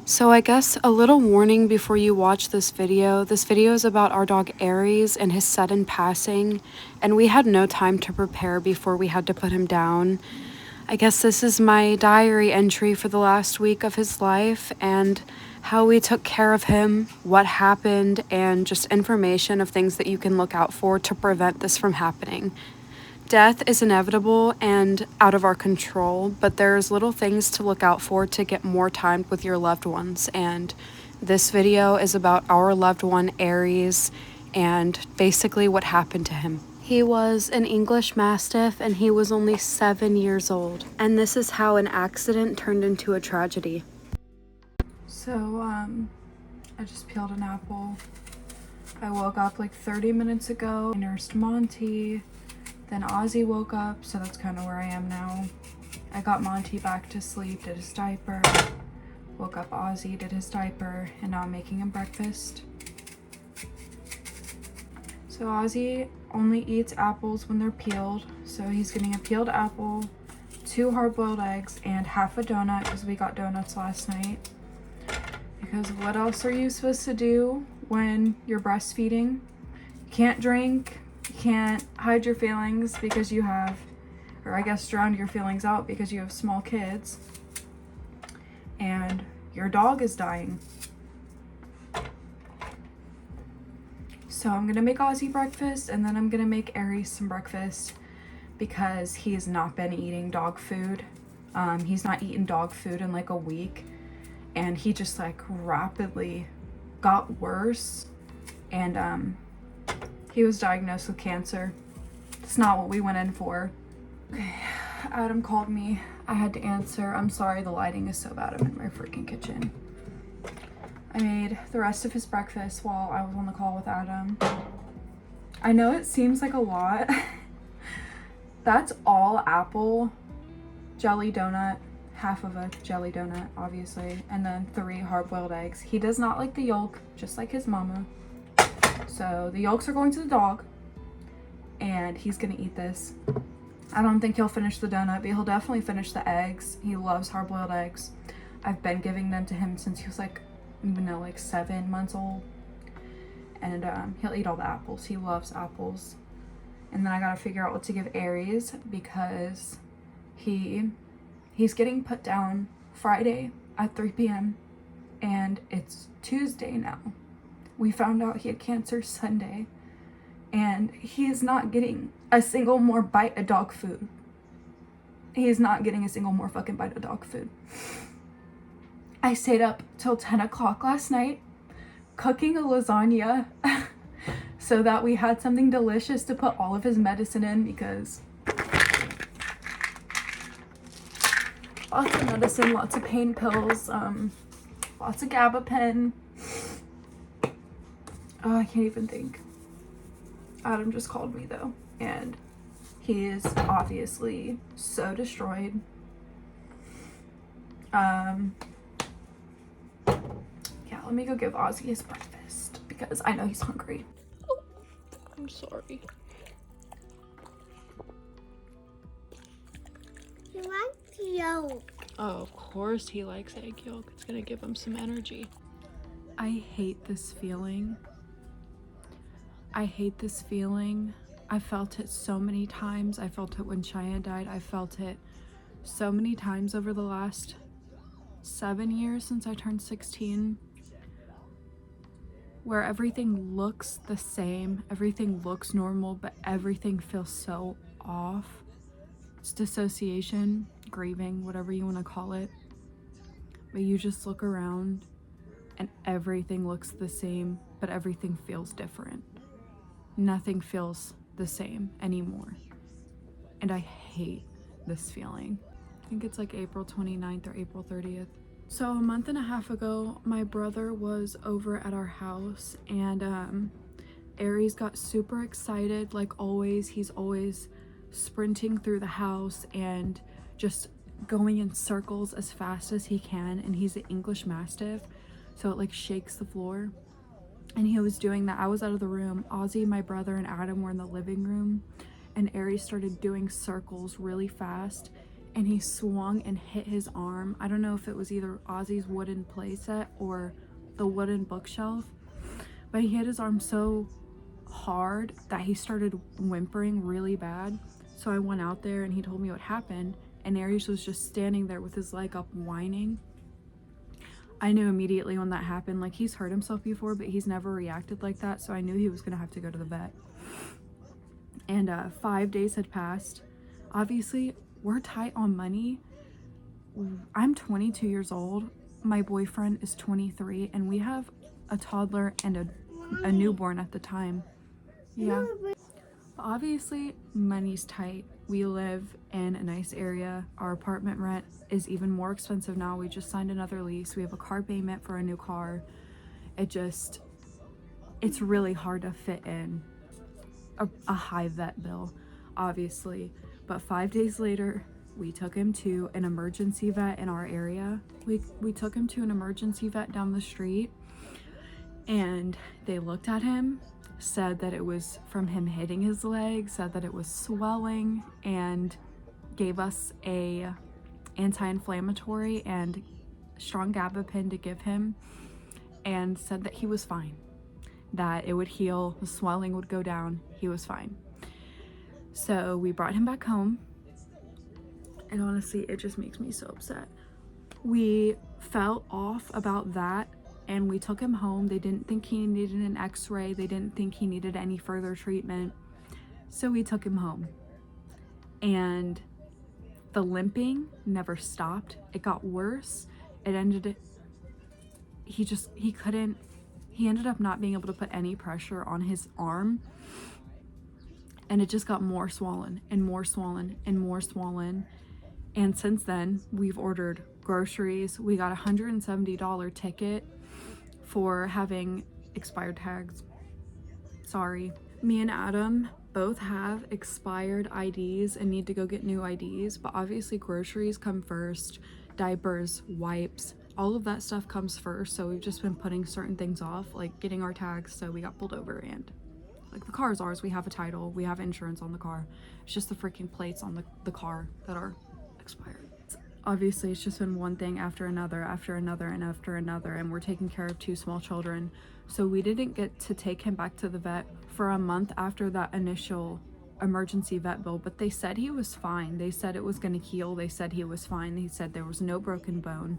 So I guess a little warning before you watch this video. This video is about our dog Aries and his sudden passing, and we had no time to prepare before we had to put him down. I guess this is my diary entry for the last week of his life and how we took care of him, what happened, and just information of things that you can look out for to prevent this from happening. Death is inevitable and out of our control, but there's little things to look out for to get more time with your loved ones. And this video is about our loved one, Aries, and basically what happened to him. He was an English Mastiff and he was only 7 years old. And this is how an accident turned into a tragedy. So, I just peeled an apple. I woke up like 30 minutes ago. I nursed Monty. Then Ozzy woke up, so that's kind of where I am now. I got Monty back to sleep, did his diaper, woke up Ozzy, did his diaper, and now I'm making him breakfast. So Ozzy only eats apples when they're peeled, so he's getting a peeled apple, 2 hard-boiled eggs, and half a donut because we got donuts last night. Because what else are you supposed to do when you're breastfeeding? You can't drink. You can't hide your feelings because you have, or I guess drown your feelings out because you have small kids. And your dog is dying. So I'm gonna make Ozzy breakfast and then I'm gonna make Aries some breakfast because he has not been eating dog food. He's not eaten dog food in like a week. And he just like rapidly got worse. And he was diagnosed with cancer. It's not what we went in for. Okay, Adam called me. I had to answer. I'm sorry the lighting is so bad. I'm in my freaking kitchen. I made the rest of his breakfast while I was on the call with Adam. I know it seems like a lot. That's all apple, jelly donut, half of a jelly donut, obviously, and then 3 hard-boiled eggs. He does not like the yolk, just like his mama. So the yolks are going to the dog and he's gonna eat this. I don't think he'll finish the donut, but he'll definitely finish the eggs. He loves hard-boiled eggs. I've been giving them to him since he was like, like 7 months old. And he'll eat all the apples. He loves apples. And then I gotta figure out what to give Aries because he's getting put down Friday at 3 p.m. and it's Tuesday now. We found out he had cancer Sunday, and he is not getting a single more bite of dog food. He is not getting a single more fucking bite of dog food. I stayed up till 10 o'clock last night cooking a lasagna so that we had something delicious to put all of his medicine in because lots of medicine, lots of pain pills, lots of gabapen. Oh, I can't even think. Adam just called me though, and he is obviously so destroyed. Yeah, let me go give Ozzy his breakfast because I know he's hungry. Oh, I'm sorry. He likes yolk. Oh, of course he likes egg yolk. It's gonna give him some energy. I hate this feeling. I hate this feeling. I felt it so many times. I felt it when Cheyenne died. I felt it so many times over the last 7 years since I turned 16, where everything looks the same, everything looks normal, but everything feels so off. It's dissociation, grieving, whatever you want to call it. But you just look around and everything looks the same, but everything feels different. Nothing feels the same anymore. And I hate this feeling. I think it's like April 29th or April 30th. So a month and a half ago, my brother was over at our house and Aries got super excited like always. He's always sprinting through the house and just going in circles as fast as he can, and he's an English Mastiff, so it like shakes the floor. And he was doing that. I was out of the room. Ozzy, my brother, and Adam were in the living room, and Aries started doing circles really fast, and he swung and hit his arm. I don't know if it was either Ozzy's wooden playset or the wooden bookshelf, but he hit his arm so hard that he started whimpering really bad. So I went out there and he told me what happened, and Aries was just standing there with his leg up whining. I knew immediately when that happened, like, he's hurt himself before, but he's never reacted like that, so I knew he was gonna have to go to the vet. And 5 days had passed. Obviously, we're tight on money. I'm 22 years old. My boyfriend is 23, and we have a toddler and a newborn at the time. Yeah. But obviously, money's tight. We live in a nice area. Our apartment rent is even more expensive now. We just signed another lease. We have a car payment for a new car. It's really hard to fit in a high vet bill, obviously. But 5 days later, we took him to an emergency vet in our area. We took him to an emergency vet down the street, and they looked at him, said that it was from him hitting his leg, said that it was swelling, and gave us a anti-inflammatory and strong gabapentin to give him, and said that he was fine, that it would heal, the swelling would go down, he was fine. So we brought him back home, and honestly, it just makes me so upset. We felt off about that, and we took him home. They didn't think he needed an x-ray. They didn't think he needed any further treatment. So we took him home. And the limping never stopped. It got worse. He ended up not being able to put any pressure on his arm. And it just got more swollen and more swollen and more swollen. And since then, we've ordered groceries. We got a $170 ticket for having expired tags. Sorry. Me and Adam both have expired IDs and need to go get new IDs, but obviously groceries come first, diapers, wipes, all of that stuff comes first. So we've just been putting certain things off, like getting our tags. So we got pulled over, and like, the car is ours. We have a title, we have insurance on the car. It's just the freaking plates on the car that are expired. Obviously, it's just been one thing after another, after another, and after another, and we're taking care of 2 small children. So we didn't get to take him back to the vet for a month after that initial emergency vet bill, but they said he was fine. They said it was going to heal. They said he was fine. They said there was no broken bone.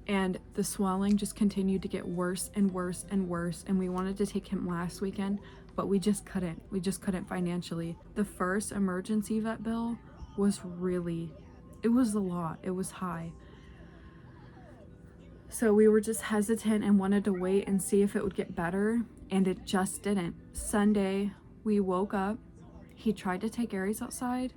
And the swelling just continued to get worse and worse and worse, and we wanted to take him last weekend, but we just couldn't. We just couldn't financially. The first emergency vet bill was it was a lot. It was high. So we were just hesitant and wanted to wait and see if it would get better, and it just didn't. Sunday, we woke up. He tried to take Aries outside,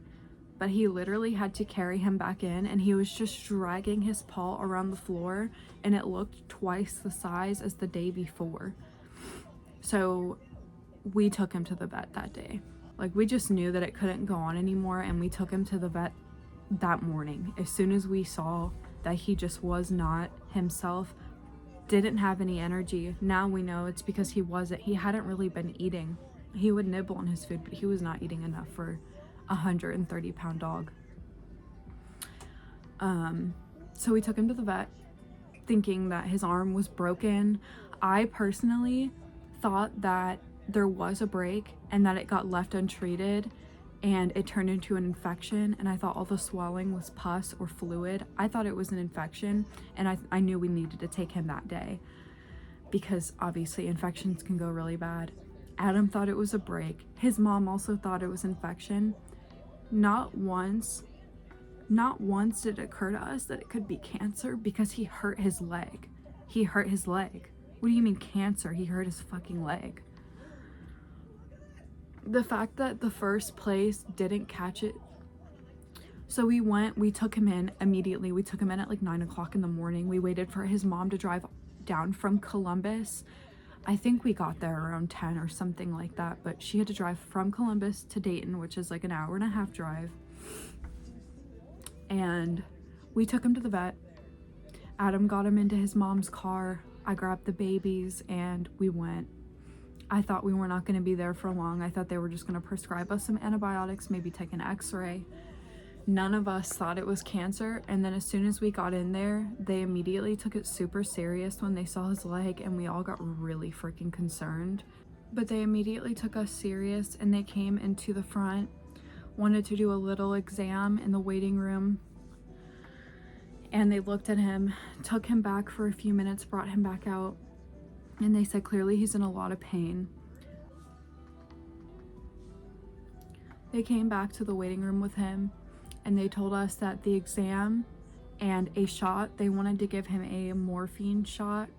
but he literally had to carry him back in, and he was just dragging his paw around the floor, and it looked twice the size as the day before. So we took him to the vet that day. Like, we just knew that it couldn't go on anymore, and we took him to the vet that morning. As soon as we saw that he just was not himself, didn't have any energy. Now we know it's because he hadn't really been eating. He would nibble on his food, but he was not eating enough for a 130-pound dog. So we took him to the vet thinking that his arm was broken. I personally thought that there was a break and that it got left untreated and it turned into an infection, and I thought all the swelling was pus or fluid. I thought it was an infection, and I knew we needed to take him that day because obviously infections can go really bad. Adam thought it was a break. His mom also thought it was infection. Not once did it occur to us that it could be cancer because he hurt his leg. He hurt his leg. What do you mean cancer? He hurt his fucking leg. The fact that the first place didn't catch it. So we took him in immediately. We took him in at like 9 o'clock in the morning. We waited for his mom to drive down from Columbus. I think we got there around 10 or something like that, but she had to drive from Columbus to Dayton, which is like an hour and a half drive. And we took him to the vet. Adam got him into his mom's car. I grabbed the babies and we went. I thought we were not going to be there for long. I thought they were just going to prescribe us some antibiotics, maybe take an x-ray. None of us thought it was cancer, and then as soon as we got in there, they immediately took it super serious when they saw his leg, and we all got really freaking concerned. But they immediately took us serious, and they came into the front, wanted to do a little exam in the waiting room, and they looked at him, took him back for a few minutes, brought him back out, and they said clearly he's in a lot of pain. They came back to the waiting room with him, and they told us that the exam and a shot, they wanted to give him a morphine shot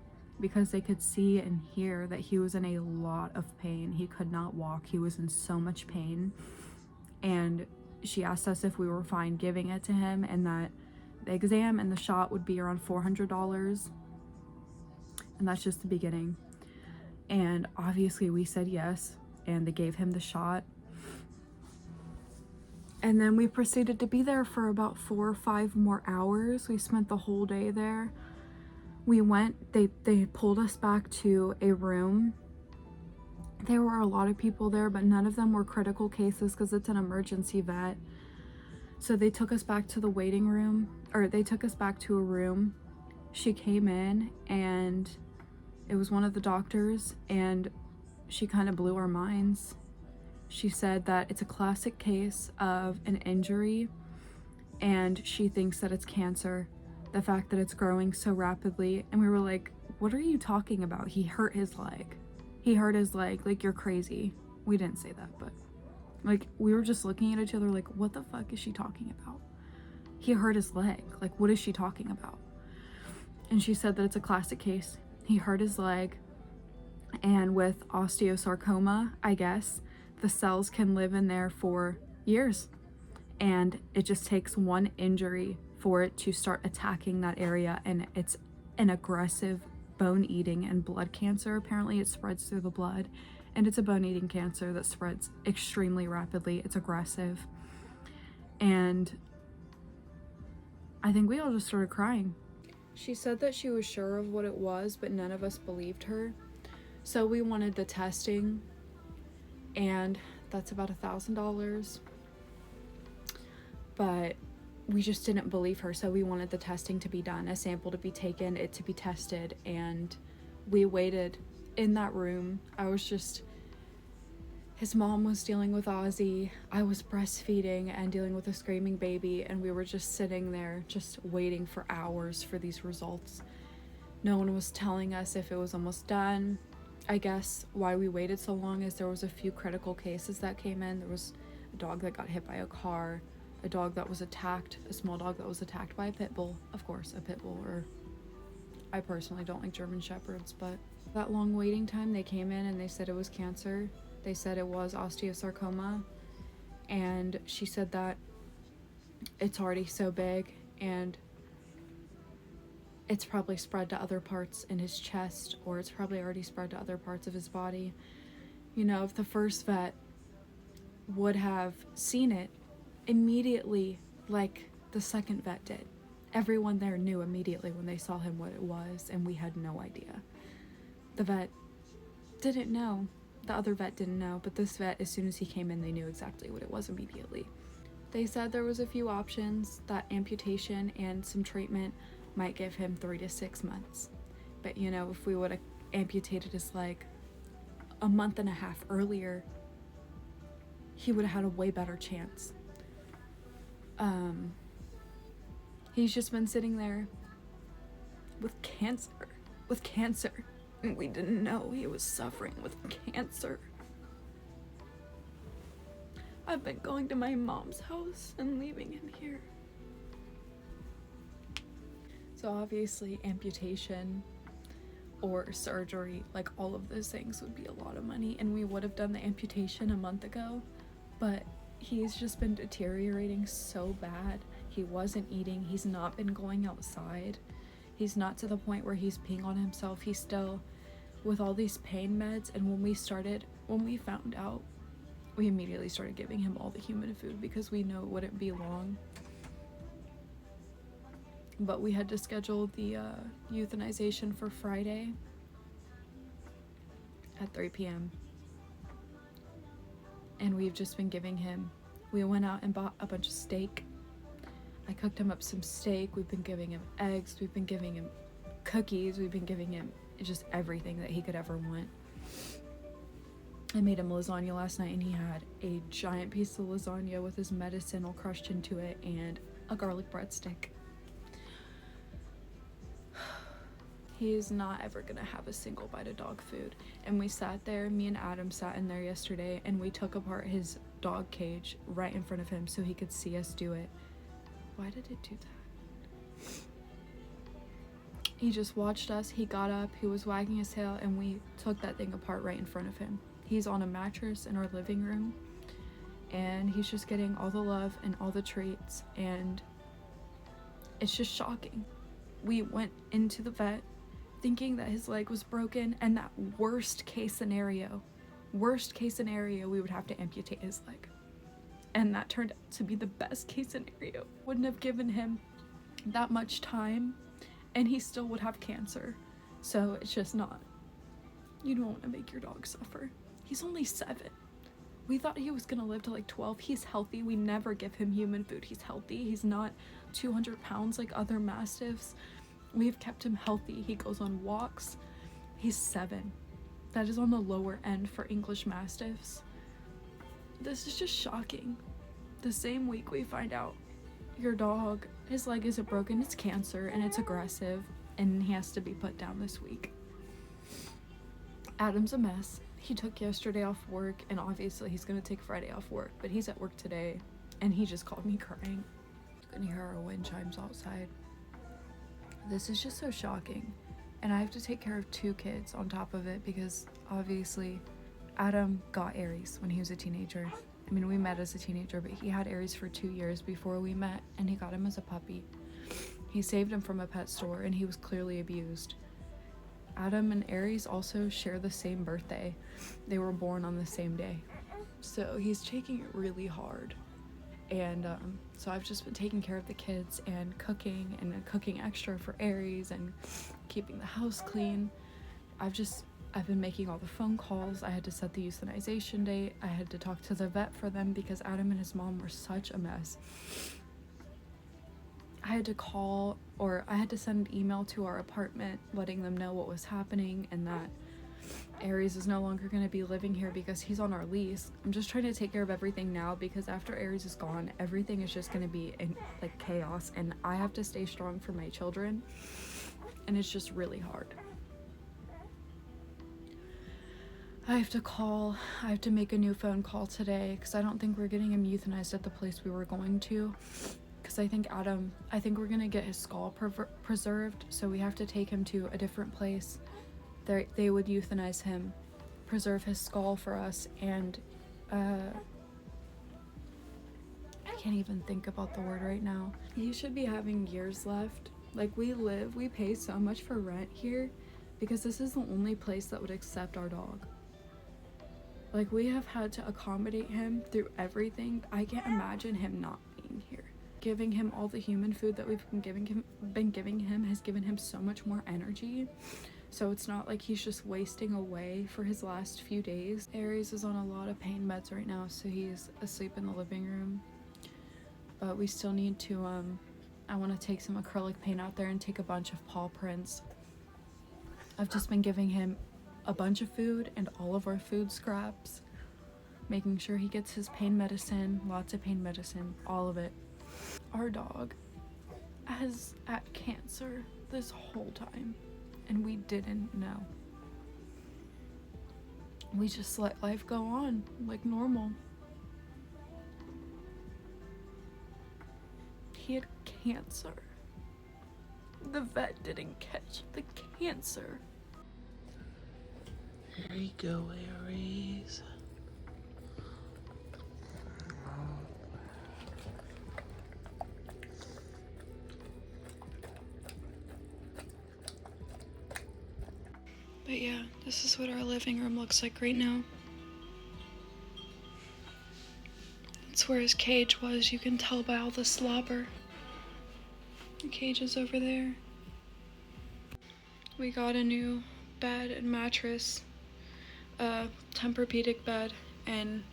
because they could see and hear that he was in a lot of pain. He could not walk. He was in so much pain. And she asked us if we were fine giving it to him, and that the exam and the shot would be around $400. And that's just the beginning. And obviously we said yes, and they gave him the shot. And then we proceeded to be there for about 4 or 5 more hours. We spent the whole day there. We went, they pulled us back to a room. There were a lot of people there, but none of them were critical cases because it's an emergency vet. So they took us back to the waiting room, or they took us back to a room. She came in, and it was one of the doctors, and she kind of blew our minds. She said that it's a classic case of an injury, and she thinks that it's cancer. The fact that it's growing so rapidly. And we were like, what are you talking about? He hurt his leg. He hurt his leg. Like, you're crazy. We didn't say that, but like, we were just looking at each other like, what the fuck is she talking about? He hurt his leg. Like, what is she talking about? And she said that it's a classic case. He hurt his leg, and with osteosarcoma, I guess, the cells can live in there for years, and it just takes one injury for it to start attacking that area. And it's an aggressive bone eating and blood cancer. Apparently it spreads through the blood, and it's a bone eating cancer that spreads extremely rapidly. It's aggressive. And I think we all just started crying. She said that she was sure of what it was, but none of us believed her. So we wanted the testing, and that's about $1,000. But we just didn't believe her, so we wanted the testing to be done, a sample to be taken, it to be tested, and we waited in that room. His mom was dealing with Ozzy, I was breastfeeding and dealing with a screaming baby, and we were just sitting there just waiting for hours for these results. No one was telling us if it was almost done. I guess why we waited so long is there was a few critical cases that came in. There was a dog that got hit by a car, a dog that was attacked, a small dog that was attacked by a pit bull. Of course, a pit bull, or I personally don't like German Shepherds, but that long waiting time, they came in and they said it was cancer. They said it was osteosarcoma, and she said that it's already so big and it's probably spread to other parts in his chest, or it's probably already spread to other parts of his body. You know, if the first vet would have seen it immediately like the second vet did, everyone there knew immediately when they saw him what it was, and we had no idea. The vet didn't know. The other vet didn't know, but this vet, as soon as he came in, they knew exactly what it was immediately. They said there was a few options, that amputation and some treatment might give him 3 to 6 months. But you know, if we would have amputated his leg a month and a half earlier, he would have had a way better chance. He's just been sitting there with cancer, and we didn't know he was suffering with cancer. I've been going to my mom's house and leaving him here. So obviously amputation or surgery, like all of those things would be a lot of money, and we would have done the amputation a month ago, but he's just been deteriorating so bad. He wasn't eating, he's not been going outside, he's not to the point where he's peeing on himself. He's still with all these pain meds, and when we found out, we immediately started giving him all the human food because we know it wouldn't be long. But we had to schedule the euthanization for Friday at 3 p.m. And we've just been giving him, we went out and bought a bunch of steak I cooked him up some steak. We've been giving him eggs. We've been giving him cookies. We've been giving him just everything that he could ever want. I made him lasagna last night, and he had a giant piece of lasagna with his medicine all crushed into it and a garlic breadstick. He is not ever gonna have a single bite of dog food. And we sat there, me and Adam sat in there yesterday, and we took apart his dog cage right in front of him so he could see us do it. Why did it do that? He just watched us, he got up, he was wagging his tail, and we took that thing apart right in front of him. He's on a mattress in our living room, and he's just getting all the love and all the treats, and it's just shocking. We went into the vet thinking that his leg was broken, and that worst case scenario, we would have to amputate his leg. And that turned out to be the best case scenario. Wouldn't have given him that much time, and he still would have cancer. So it's just not, you don't want to make your dog suffer. He's only 7. We thought he was gonna live to like 12. He's healthy. We never give him human food. He's healthy. He's not 200 pounds like other mastiffs. We've kept him healthy. He goes on walks. He's 7. That is on the lower end for English mastiffs. This is just shocking. The same week we find out your dog, his leg isn't broken, it's cancer, and it's aggressive, and he has to be put down this week. Adam's a mess. He took yesterday off work, and obviously he's gonna take Friday off work, but he's at work today, and he just called me crying. You can hear our wind chimes outside. This is just so shocking, and I have to take care of 2 kids on top of it because obviously Adam got Aries when he was a teenager. I mean, we met as a teenager, but he had Aries for 2 years before we met, and he got him as a puppy. He saved him from a pet store, and he was clearly abused. Adam and Aries also share the same birthday. They were born on the same day. So he's taking it really hard. And so I've just been taking care of the kids and cooking extra for Aries and keeping the house clean. I've been making all the phone calls. I had to set the euthanization date. I had to talk to the vet for them because Adam and his mom were such a mess. I had to send an email to our apartment letting them know what was happening and that Aries is no longer going to be living here because he's on our lease. I'm just trying to take care of everything now because after Aries is gone, everything is just going to be in like chaos, and I have to stay strong for my children, and it's just really hard. I have to make a new phone call today because I don't think we're getting him euthanized at the place we were going to, because I think we're going to get his skull preserved, so we have to take him to a different place. They would euthanize him, preserve his skull for us, and I can't even think about the word right now. He should be having years left. Like, we pay so much for rent here because this is the only place that would accept our dog. Like, we have had to accommodate him through everything. I can't imagine him not being here. Giving him all the human food that we've been giving him has given him so much more energy. So it's not like he's just wasting away for his last few days. Aries is on a lot of pain meds right now, so he's asleep in the living room. But we still need to, I want to take some acrylic paint out there and take a bunch of paw prints. I've just been giving him a bunch of food and all of our food scraps, making sure he gets his pain medicine, lots of pain medicine, all of it. Our dog has had cancer this whole time, and we didn't know. We just let life go on like normal. He had cancer. The vet didn't catch the cancer. Here you go, Aries. But yeah, this is what our living room looks like right now. That's where his cage was. You can tell by all the slobber. The cage is over there. We got a new bed and mattress, Tempur-Pedic bed, in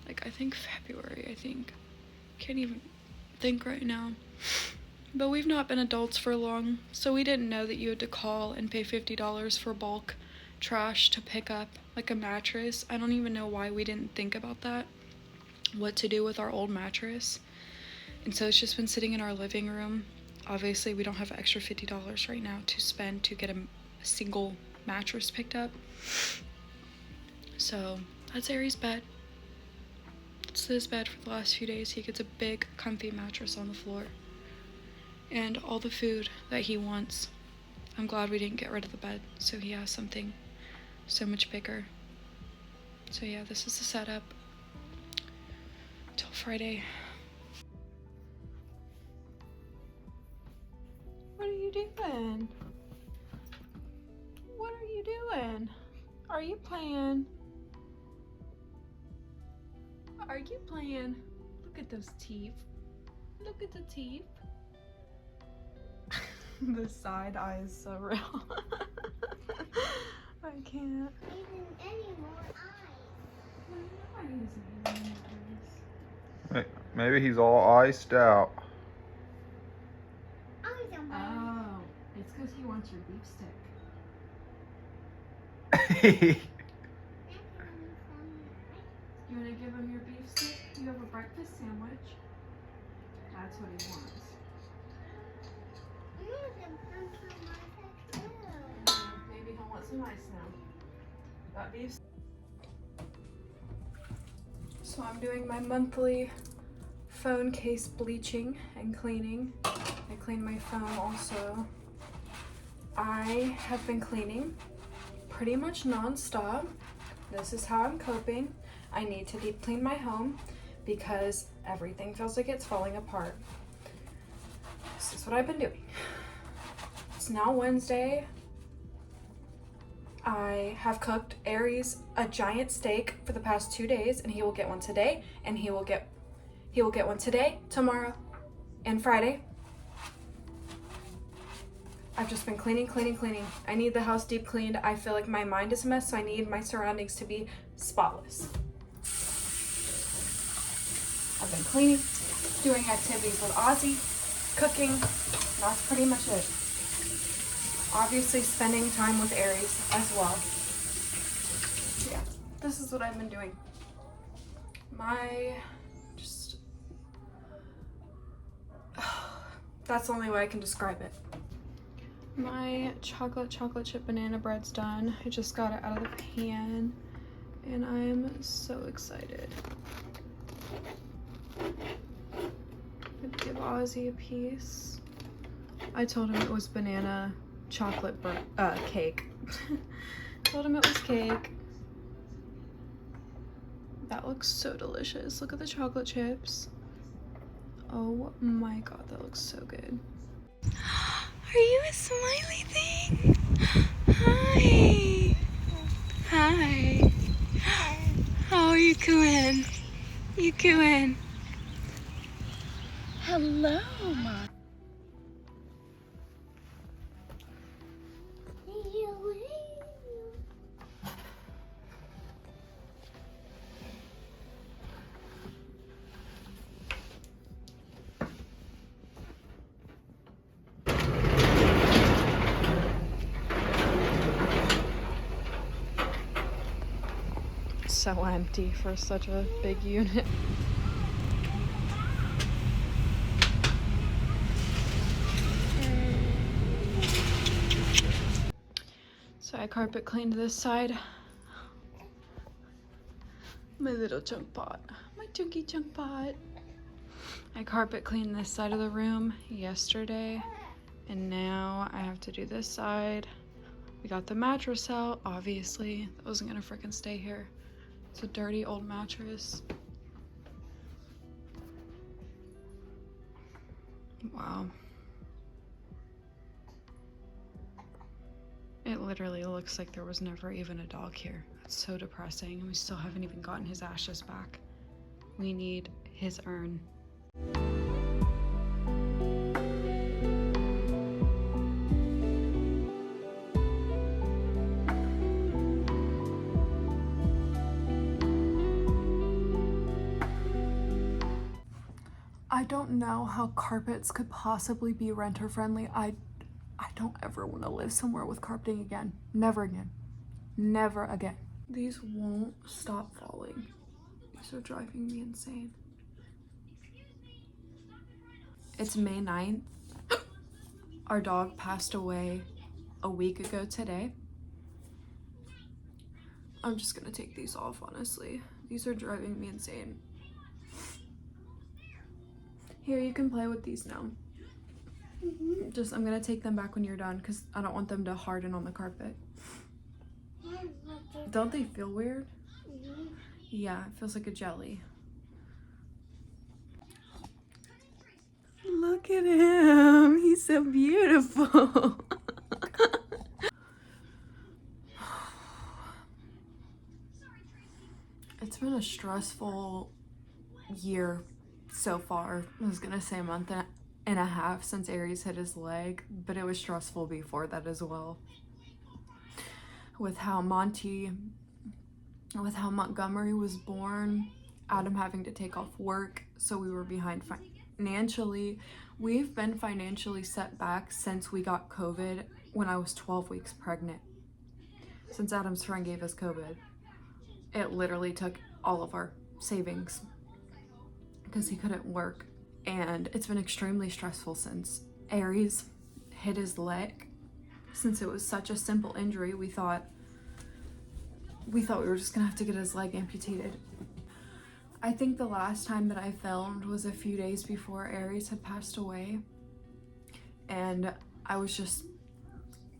I think February, think right now. But we've not been adults for long, so we didn't know that you had to call and pay $50 for bulk trash to pick up like a mattress. I don't even know why we didn't think about that, what to do with our old mattress. And so it's just been sitting in our living room. Obviously we don't have extra $50 right now to spend to get a single mattress picked up. So that's Aries' bed. It's his bed for the last few days. He gets a big comfy mattress on the floor and all the food that he wants. I'm glad we didn't get rid of the bed, so he has something so much bigger. So yeah, this is the setup till Friday. What are you doing? What are you doing? Are you playing? Are you playing? Look at those teeth. Look at the teeth. The side eye is so real. I can't. Even any more eyes. Maybe he's all iced out. Eyes on my Oh, it's because he wants your beef stick. You want to give him your beef stick? You have a breakfast sandwich. That's what he wants. Maybe he'll want some ice now. Got beef. So I'm doing my monthly phone case bleaching and cleaning. I clean my phone also. I have been cleaning pretty much non-stop. This is how I'm coping. I need to deep clean my home because everything feels like it's falling apart. This is what I've been doing. It's now Wednesday. I have cooked Aries a giant steak for the past 2 days, and he will get one today, and he will get one today, tomorrow, and Friday. I've just been cleaning. I need the house deep cleaned. I feel like my mind is a mess, so I need my surroundings to be spotless. I've been cleaning, doing activities with Ozzy, cooking. That's pretty much it. Obviously spending time with Aries as well. Yeah, this is what I've been doing. That's the only way I can describe it. My chocolate chip banana bread's done. I just got it out of the pan and I'm so excited. I'm gonna give Ozzy a piece. I told him it was banana chocolate cake. Told him it was cake. That looks so delicious. Look at the chocolate chips. Oh my god, that looks so good. Are you a smiley thing? Hi. Hi. How are you doing? You doing? Hello, Mom. So empty for such a big unit. So I carpet cleaned this side. My little junk pot. My chunky junk pot. I carpet cleaned this side of the room yesterday, and now I have to do this side. We got the mattress out, obviously. That wasn't gonna freaking stay here. It's a dirty old mattress. Wow. It literally looks like there was never even a dog here. That's so depressing, and we still haven't even gotten his ashes back. We need his urn. I I don't know how carpets could possibly be renter friendly. I don't ever want to live somewhere with carpeting again. Never again. Never again. These won't stop falling. These are driving me insane. It's May 9th. Our dog passed away a week ago today. I'm just gonna take these off, honestly. These are driving me insane. Here, you can play with these now. Just, I'm gonna take them back when you're done because I don't want them to harden on the carpet. Don't they feel weird? Yeah, it feels like a jelly. Look at him. He's so beautiful. It's been a stressful year so far. I was gonna say a month and a half since Aries hit his leg, but it was stressful before that as well. With how Montgomery was born, Adam having to take off work, so we were behind financially. We've been financially set back since we got COVID when I was 12 weeks pregnant. Since Adam's friend gave us COVID, it literally took all of our savings because he couldn't work, and it's been extremely stressful since Aries hit his leg. Since it was such a simple injury, we thought we were just gonna have to get his leg amputated. I think the last time that I filmed was a few days before Aries had passed away, and I was just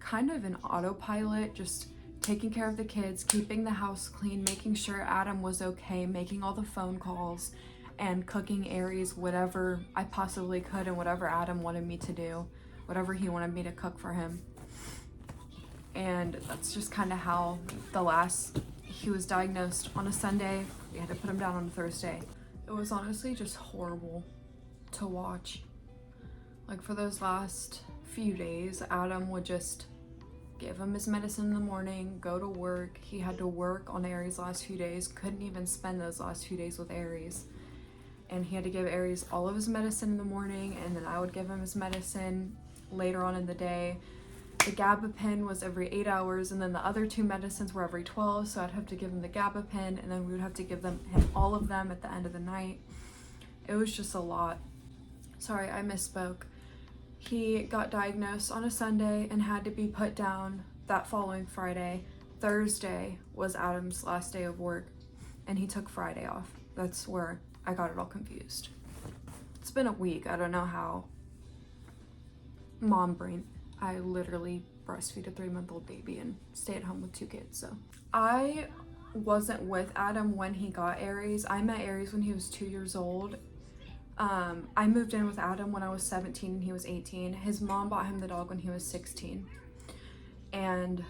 kind of in autopilot, just taking care of the kids, keeping the house clean, making sure Adam was okay, making all the phone calls, and cooking Aries whatever I possibly could and whatever Adam wanted me to do, whatever he wanted me to cook for him. And that's just kind of how he was diagnosed on a Sunday. We had to put him down on a Thursday. It was honestly just horrible to watch. Like, for those last few days, Adam would just give him his medicine in the morning, go to work. He had to work on Aries last few days, couldn't even spend those last few days with Aries. And he had to give Aries all of his medicine in the morning, and then I would give him his medicine later on in the day. The gabapentin was every 8 hours, and then the other 2 medicines were every 12, so I'd have to give him the gabapentin, and then we would have to give him all of them at the end of the night. It was just a lot. Sorry, I misspoke. He got diagnosed on a Sunday and had to be put down that following Friday. Thursday was Adam's last day of work, and he took Friday off. That's where I got it all confused. It's been a week. I don't know how. Mom brain. I literally breastfeed a 3-month-old baby and stay at home with 2 kids, so. I wasn't with Adam when he got Aries. I met Aries when he was 2 years old. I moved in with Adam when I was 17 and he was 18. His mom bought him the dog when he was 16. And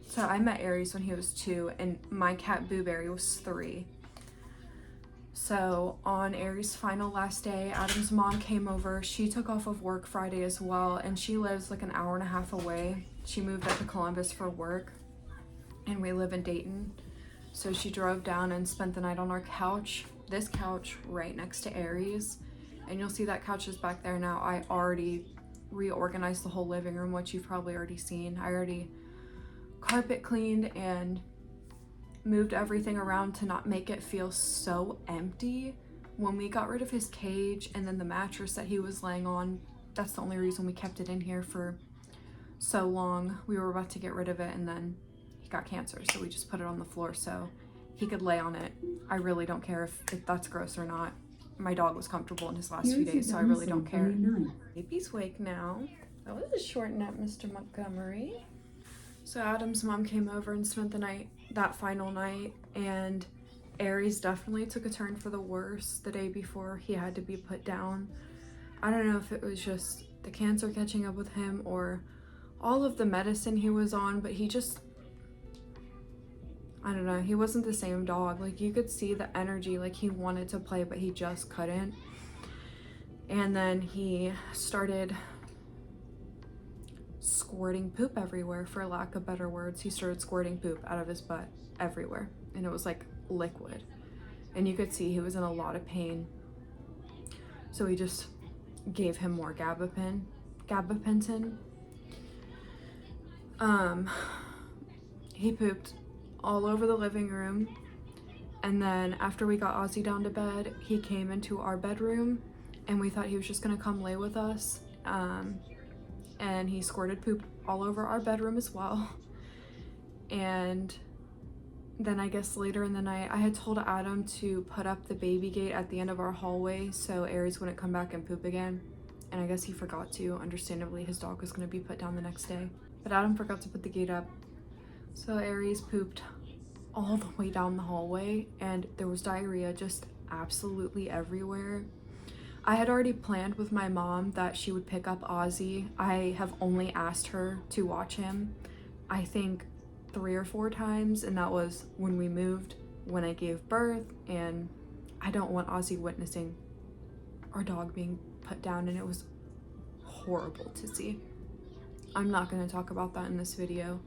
so I met Aries when he was 2, and my cat Booberry was 3. So on Aries' final last day, Adam's mom came over. She took off of work Friday as well, and she lives like an hour and a half away. She moved up to Columbus for work, and we live in Dayton. So she drove down and spent the night on our couch, this couch right next to Aries. And you'll see that couch is back there now. I already reorganized the whole living room, which you've probably already seen. I already carpet cleaned and moved everything around to not make it feel so empty. When we got rid of his cage and then the mattress that he was laying on, that's the only reason we kept it in here for so long. We were about to get rid of it, and then he got cancer, so we just put it on the floor so he could lay on it. I really don't care if that's gross or not. My dog was comfortable in his last few days, so I really don't care. Baby's awake now. That was a short nap, Mr. Montgomery. So Adam's mom came over and spent the night, that final night, and Aries definitely took a turn for the worse the day before he had to be put down. I don't know if it was just the cancer catching up with him or all of the medicine he was on, but he just, I don't know, he wasn't the same dog. Like, you could see the energy, like he wanted to play, but he just couldn't. And then he started squirting poop everywhere, for lack of better words. He started squirting poop out of his butt everywhere, and it was like liquid, and you could see he was in a lot of pain. So we just gave him more gabapentin. He pooped all over the living room, and then after we got Ozzy down to bed, he came into our bedroom, and we thought he was just gonna come lay with us, and he squirted poop all over our bedroom as well. And then I guess later in the night, I had told Adam to put up the baby gate at the end of our hallway so Aries wouldn't come back and poop again. And I guess he forgot to. Understandably, his dog was going to be put down the next day. But Adam forgot to put the gate up. So Aries pooped all the way down the hallway, and there was diarrhea just absolutely everywhere. I had already planned with my mom that she would pick up Ozzy. I have only asked her to watch him, I think 3 or 4 times, and that was when we moved, when I gave birth, and I don't want Ozzy witnessing our dog being put down, and it was horrible to see. I'm not going to talk about that in this video.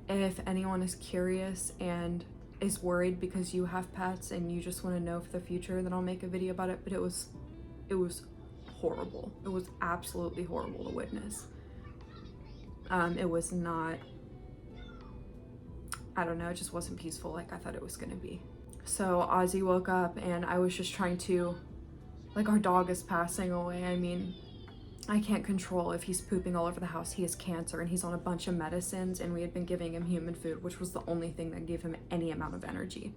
If anyone is curious and is worried because you have pets and you just want to know for the future, then I'll make a video about it, but it was horrible. It was absolutely horrible to witness. It was not, I don't know, it just wasn't peaceful like I thought it was gonna be. So Ozzy woke up and I was just trying to, like, our dog is passing away. I mean, I can't control if he's pooping all over the house. He has cancer and he's on a bunch of medicines, and we had been giving him human food, which was the only thing that gave him any amount of energy.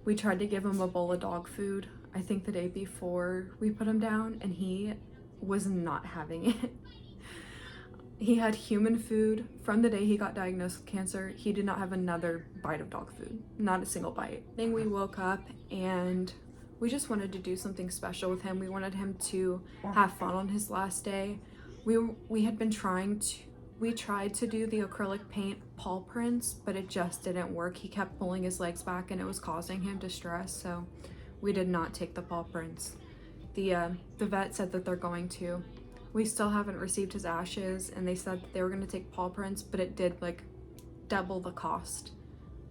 We tried to give him a bowl of dog food, I think the day before we put him down, and he was not having it. He had human food from the day he got diagnosed with cancer. He did not have another bite of dog food, not a single bite. Then we woke up and we just wanted to do something special with him. We wanted him to have fun on his last day. We had been we tried to do the acrylic paint paw prints, but it just didn't work. He kept pulling his legs back and it was causing him distress, so we did not take the paw prints. The vet said that they're going to. We still haven't received his ashes, and they said that they were going to take paw prints, but it did like double the cost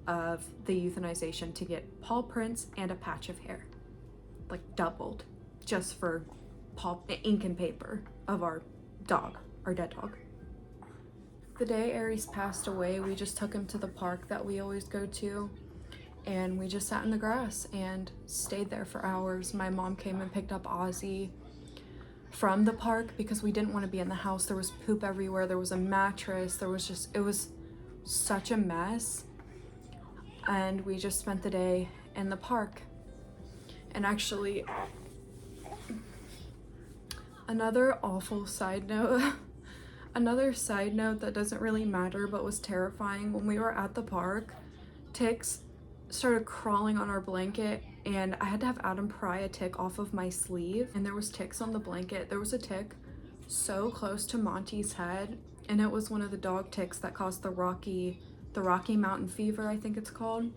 of the euthanization to get paw prints and a patch of hair. Like doubled, just for ink and paper of our dog, our dead dog. The day Aries passed away, we just took him to the park that we always go to, and we just sat in the grass and stayed there for hours. My mom came and picked up Ozzy from the park because we didn't want to be in the house. There was poop everywhere. There was a mattress. It was such a mess. And we just spent the day in the park. And actually, another awful side note, another side note that doesn't really matter but was terrifying, when we were at the park, ticks started crawling on our blanket, and I had to have Adam pry a tick off of my sleeve, and there was ticks on the blanket. There was a tick so close to Monty's head, and it was one of the dog ticks that caused the Rocky Mountain fever, I think it's called.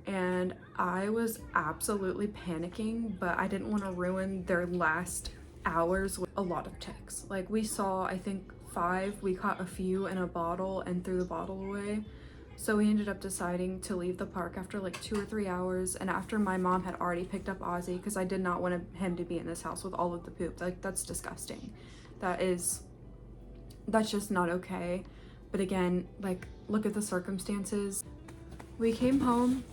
And I was absolutely panicking, but I didn't want to ruin their last hours with a lot of ticks. Like, we saw, I think 5, we caught a few in a bottle and threw the bottle away. So we ended up deciding to leave the park after like 2 or 3 hours, and after my mom had already picked up Ozzy, because I did not want him to be in this house with all of the poop. Like, that's disgusting. That's just not okay. But again, like, look at the circumstances. We came home,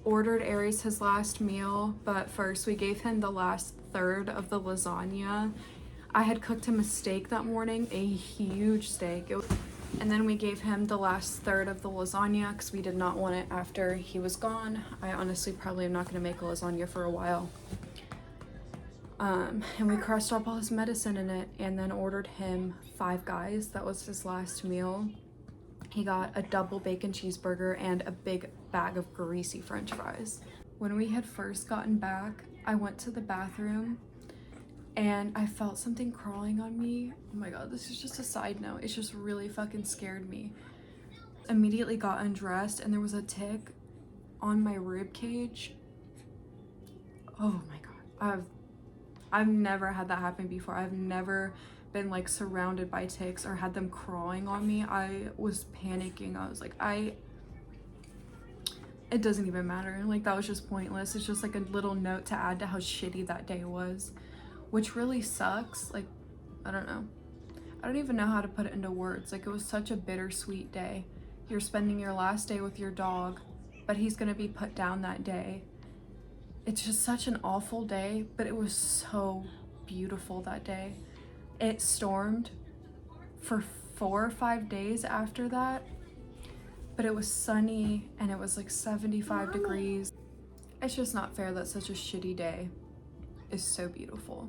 ordered Aries his last meal, but first we gave him the last third of the lasagna. I had cooked him a steak that morning, a huge steak. And then we gave him the last third of the lasagna because we did not want it after he was gone. I honestly probably am not going to make a lasagna for a while. And we crushed up all his medicine in it, and then ordered him Five Guys. That was his last meal. He got a double bacon cheeseburger and a big bag of greasy french fries. When we had first gotten back, I went to the bathroom and I felt something crawling on me. Oh my god, this is just a side note. It just really fucking scared me. Immediately got undressed and there was a tick on my rib cage. Oh my god. I've never had that happen before. I've never been like surrounded by ticks or had them crawling on me. I was panicking. I was like, it doesn't even matter. Like, that was just pointless. It's just like a little note to add to how shitty that day was. which really sucks. Like, I don't know. I don't even know how to put it into words. Like, it was such a bittersweet day. You're spending your last day with your dog, but he's gonna be put down that day. It's just such an awful day, but it was so beautiful that day. It stormed for 4 or 5 days after that, but it was sunny and it was like 75 degrees. It's just not fair that such a shitty day is so beautiful.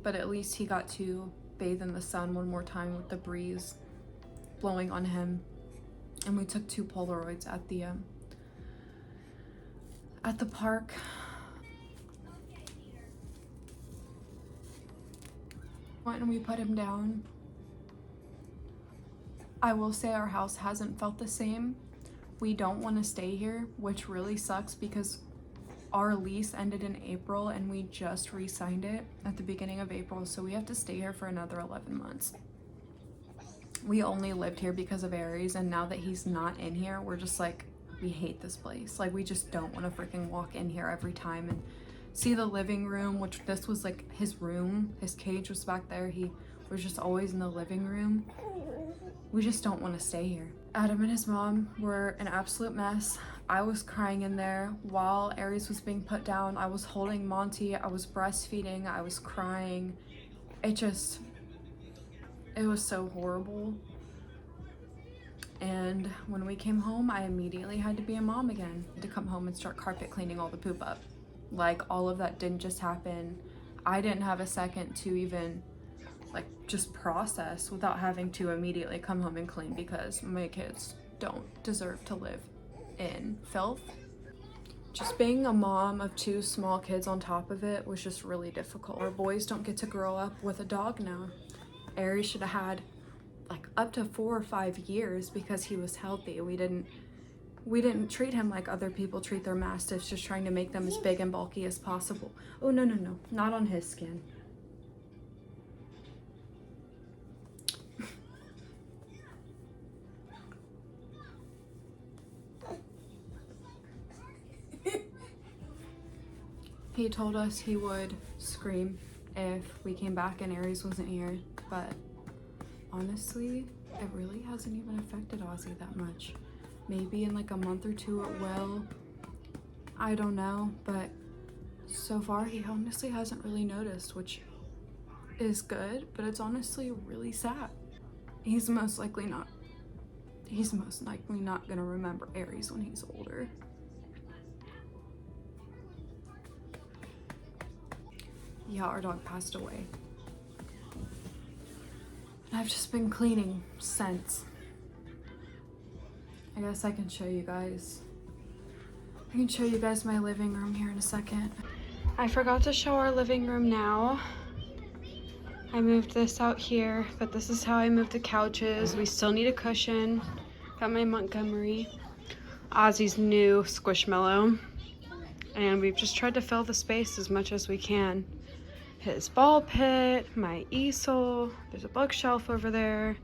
But at least he got to bathe in the sun one more time with the breeze blowing on him. And we took 2 Polaroids at the park. When we put him down, I will say our house hasn't felt the same. We don't want to stay here, which really sucks because our lease ended in April and we just re-signed it at the beginning of April, so we have to stay here for another 11 months. We only lived here because of Aries, and now that he's not in here, we're just like, we hate this place. Like, we just don't want to freaking walk in here every time and see the living room, which this was like his room. His cage was back there. He was just always in the living room. We just don't want to stay here. Adam and his mom were an absolute mess. I was crying in there while Aries was being put down. I was holding Monty. I was breastfeeding. I was crying. It was so horrible. And when we came home, I immediately had to be a mom again. To come home and start carpet cleaning all the poop up. Like, all of that didn't just happen. I didn't have a second to even like just process without having to immediately come home and clean, because my kids don't deserve to live in filth. Just being a mom of 2 small kids on top of it was just really difficult. Our boys don't get to grow up with a dog now. Aries should have had like up to 4 or 5 years because he was healthy. We didn't treat him like other people treat their mastiffs, just trying to make them as big and bulky as possible. Oh, no, not on his skin. He told us he would scream if we came back and Aries wasn't here, but honestly, it really hasn't even affected Ozzy that much. Maybe in like a month or 2 it will. I don't know, but so far he honestly hasn't really noticed, which is good, but it's honestly really sad. He's most likely not gonna remember Aries when he's older. Yeah, our dog passed away. And I've just been cleaning since. I guess I can show you guys. I can show you guys my living room here in a second. I forgot to show our living room now. I moved this out here, but this is how I moved the couches. We still need a cushion. Got my Montgomery, Ozzy's new Squishmallow. And we've just tried to fill the space as much as we can. His ball pit, my easel, there's a bookshelf over there,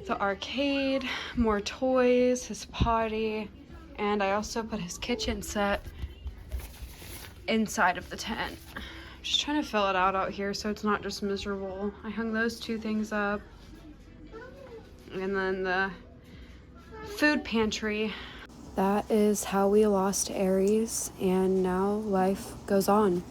the arcade, more toys, his potty, and I also put his kitchen set inside of the tent. I'm just trying to fill it out here so it's not just miserable. I hung those 2 things up, and then the food pantry. That is how we lost Aries, and now life goes on.